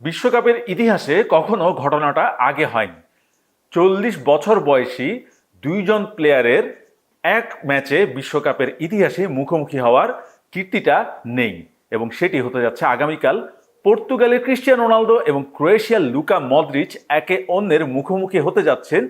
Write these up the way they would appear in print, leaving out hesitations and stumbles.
বিশ্বকাপের ইতিহাসে কখনো ঘটনাটা আগে হয়নি। 40 বছর বয়সী দুইজন প্লেয়ারের এক ম্যাচে বিশ্বকাপের ইতিহাসে মুখোমুখি হওয়ার কীর্তিটা নেই, এবং সেটি হতে যাচ্ছে আগামীকাল। পর্তুগালের ক্রিস্টিয়ানো রোনালদো এবং ক্রোয়েশিয়ার লুকা মদ্রিচ একে অন্যের মুখোমুখি হতে যাচ্ছেন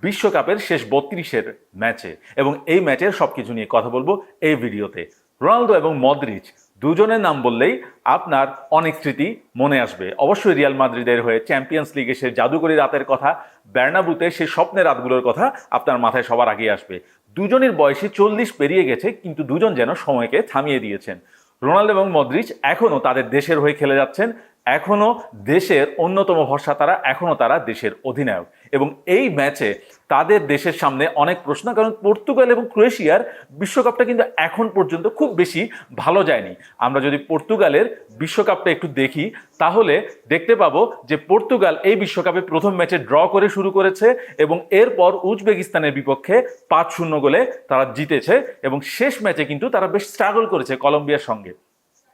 বিশ্বকাপের শেষ 32-এর ম্যাচে, এবং এই ম্যাচের সবকিছু নিয়ে কথা বলবো এই ভিডিওতে। রোনালদো এবং মদ্রিচ দুজনের নাম বললেই আপনার অনেক স্মৃতি মনে আসবে। অবশ্যই রিয়াল মাদ্রিদের হয়ে চ্যাম্পিয়ন্স লিগে সে জাদুকরী রাতের কথা, বের্নাব্যুতে সেই স্বপ্নের রাতগুলোর কথা আপনার মাথায় সবার আগে আসবে। দুজনের বয়সী 40 পেরিয়ে গেছে, কিন্তু দুজন যেন সময়কে থামিয়ে দিয়েছেন। রোনালদো এবং মদ্রিচ এখনও তাদের দেশের হয়ে খেলে যাচ্ছেন, এখনও দেশের অন্যতম ভরসা তারা, এখনও তারা দেশের অধিনায়ক। এবং এই ম্যাচে তাদের দেশের সামনে অনেক প্রশ্ন, কারণ পর্তুগাল এবং ক্রোয়েশিয়ার বিশ্বকাপটা কিন্তু এখন পর্যন্ত খুব বেশি ভালো যায়নি। আমরা যদি পর্তুগালের বিশ্বকাপটা একটু দেখি তাহলে দেখতে পাবো যে পর্তুগাল এই বিশ্বকাপে প্রথম ম্যাচে ড্র করে শুরু করেছে, এবং এরপর উজবেকিস্তানের বিপক্ষে 5-0 গোলে তারা জিতেছে, এবং শেষ ম্যাচে কিন্তু তারা বেশ স্ট্রাগল করেছে কলম্বিয়ার সঙ্গে।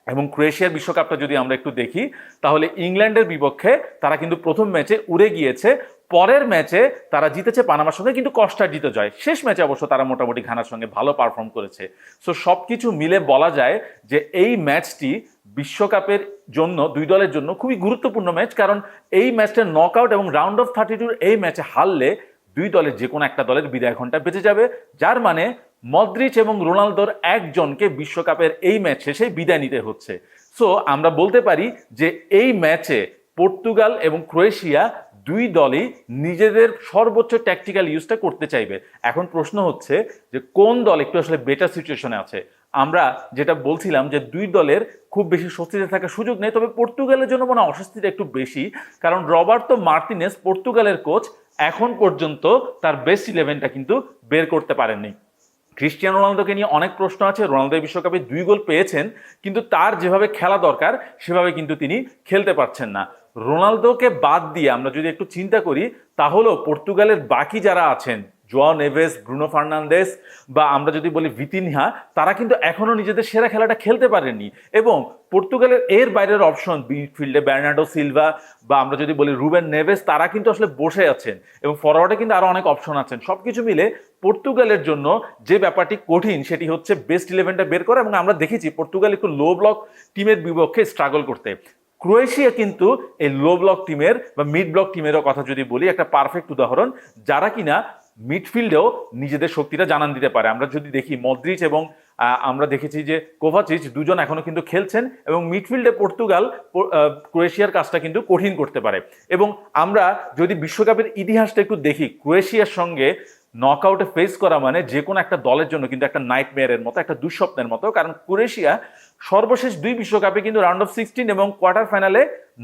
এবং ক্রোয়েশিয়ার বিশ্বকাপটা যদি আমরা একটু দেখি তাহলে ইংল্যান্ডের বিপক্ষে তারা কিন্তু প্রথম ম্যাচে উড়ে গিয়েছে, পরের ম্যাচে তারা জিতেছে পানামার সঙ্গে, কিন্তু কষ্টার্জিত জয়। শেষ ম্যাচে অবশ্য তারা মোটামুটি ঘানার সঙ্গে ভালো পারফর্ম করেছে। সো সব কিছু মিলে বলা যায় যে এই ম্যাচটি বিশ্বকাপের জন্য দুই দলের জন্য খুবই গুরুত্বপূর্ণ ম্যাচ, কারণ এই ম্যাচটা নকআউট এবং রাউন্ড অফ 32 এই ম্যাচে হারলে দুই দলের যে কোনো একটা দলের বিদায় ঘণ্টা বেঁচে যাবে, যার মানে মদ্রিচ এবং রোনালদোর একজনকে বিশ্বকাপের এই ম্যাচ শেষে বিদায় নিতে হচ্ছে। সো আমরা বলতে পারি যে এই ম্যাচে পর্তুগাল এবং ক্রোয়েশিয়া দুই দলই নিজেদের সর্বোচ্চ ট্যাকটিক্যাল ইউজটা করতে চাইবে। এখন প্রশ্ন হচ্ছে যে কোন দল একটু আসলে বেটার সিচুয়েশনে আছে। আমরা যেটা বলছিলাম যে দুই দলের খুব বেশি স্বস্তিতে থাকার সুযোগ নেই, তবে পর্তুগালের জন্য মনে হয় অস্বস্তিটা একটু বেশি, কারণ রবার্তো মার্টিনেজ পর্তুগালের কোচ এখন পর্যন্ত তার বেস্ট 11টা কিন্তু বের করতে পারেননি। ক্রিস্টিয়ানো রোনালদোকে নিয়ে অনেক প্রশ্ন আছে। রোনালদো বিশ্বকাপে 2 গোল পেয়েছেন, কিন্তু তার যেভাবে খেলা দরকার সেভাবে কিন্তু তিনি খেলতে পারছেন না। রোনালদোকে বাদ দিয়ে আমরা যদি একটু চিন্তা করি তাহলেও পর্তুগালের বাকি যারা আছেন, জোয়াও নেভেস, ব্রুনো ফার্নান্দেস, বা আমরা যদি বলি ভিতিনহা, তারা কিন্তু এখনো নিজেদের সেরা খেলাটা খেলতে পারেননি। এবং পর্তুগালের এর বাইরের অপশন মিডফিল্ডে বার্নার্ডো সিলভা, বা আমরা যদি বলি রুবেন নেভেস, তারা কিন্তু আসলে বসে আছেন, এবং ফরওয়ার্ডে কিন্তু আরো অনেক অপশন আছেন। সবকিছু মিলে পর্তুগালের জন্য যে ব্যাপারটি কঠিন সেটি হচ্ছে বেস্ট 11টা বের করা, এবং আমরা দেখেছি পর্তুগাল একটু লো ব্লক টিমের বিপক্ষে স্ট্রাগল করতে। ক্রোয়েশিয়া কিন্তু এই লো ব্লক টিমের বা মিড ব্লক টিমেরও কথা যদি বলি, একটা পারফেক্ট উদাহরণ, যারা কিনা মিডফিল্ডেও নিজেদের শক্তিটা জানান দিতে পারে। আমরা যদি দেখি মদ্রিচ এবং আমরা দেখেছি যে কোভাচিচ দুজন এখনো কিন্তু খেলছেন, এবং মিডফিল্ডে পর্তুগাল ক্রোয়েশিয়ার কাজটা কিন্তু কঠিন করতে পারে। এবং আমরা যদি বিশ্বকাপের ইতিহাসটা একটু দেখি, ক্রোয়েশিয়ার সঙ্গে নকআউটে ফেস করা মানে যে কোনো একটা দলের জন্য কিন্তু একটা নাইটমেয়ারের মতো, একটা দুঃস্বপ্নের মতো, কারণ ক্রোয়েশিয়া সর্বশেষ 2 বিশ্বকাপে কিন্তু রাউন্ড অফ 16 এবং কোয়ার্টার ফাইনালে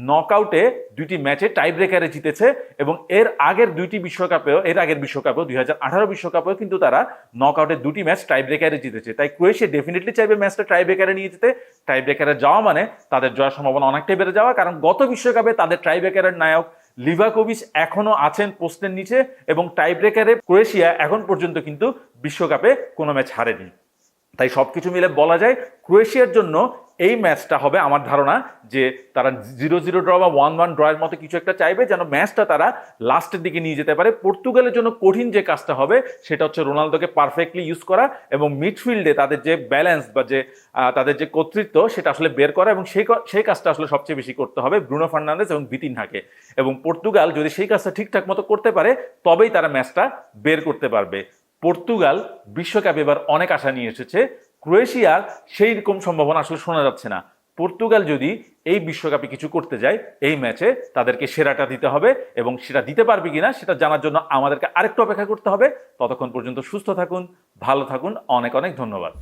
নকআউটে 2টি ম্যাচে টাই ব্রেকারে জিতেছে, এবং এর আগের বিশ্বকাপেও 2018 বিশ্বকাপেও কিন্তু তারা নকআউটে 2টি ম্যাচ টাই ব্রেকারে জিতেছে। তাই ক্রোয়েশিয়া ডেফিনেটলি চাইবে ম্যাচটা টাই ব্রেকারে নিয়ে যেতে। টাই ব্রেকারে যাওয়া মানে তাদের জয়ের সম্ভাবনা অনেকটাই বেড়ে যাওয়া, কারণ গত বিশ্বকাপে তাদের টাই ব্রেকারের নায়ক লিভাকোভিচ এখনো আছেন পোস্টের নিচে, এবং টাই ব্রেকারে ক্রোয়েশিয়া এখন পর্যন্ত কিন্তু বিশ্বকাপে কোনো ম্যাচ হারেনি। তাই সবকিছু মিলে বলা যায় ক্রোয়েশিয়ার জন্য এই ম্যাচটা হবে, আমার ধারণা যে তারা 0-0 ড্র বা 1-1 ড্রয়ের মতো কিছু একটা চাইবে, যেন ম্যাচটা তারা লাস্টের দিকে নিয়ে যেতে পারে। পর্তুগালের জন্য কঠিন যে কাজটা হবে সেটা হচ্ছে রোনালদোকে পারফেক্টলি ইউজ করা, এবং মিডফিল্ডে তাদের যে ব্যালেন্স বা যে তাদের যে কর্তৃত্ব সেটা আসলে বের করা, এবং সেই কাজটা আসলে সবচেয়ে বেশি করতে হবে ব্রুনো ফার্নান্দেস এবং ভিতিনহাকে। এবং পর্তুগাল যদি সেই কাজটা ঠিকঠাক মতো করতে পারে তবেই তারা ম্যাচটা বের করতে পারবে। পর্তুগাল বিশ্বকাপে এবার অনেক আশা নিয়ে এসেছে, ক্রোয়েশিয়ার সেই রকম সম্ভাবনা আসলে শোনা যাচ্ছে না। পর্তুগাল যদি এই বিশ্বকাপে কিছু করতে যায়, এই ম্যাচে তাদেরকে সেরাটা দিতে হবে, এবং সেটা দিতে পারবে কিনা সেটা জানার জন্য আমাদেরকে আরেকটু অপেক্ষা করতে হবে। ততক্ষণ পর্যন্ত সুস্থ থাকুন, ভালো থাকুন, অনেক অনেক ধন্যবাদ।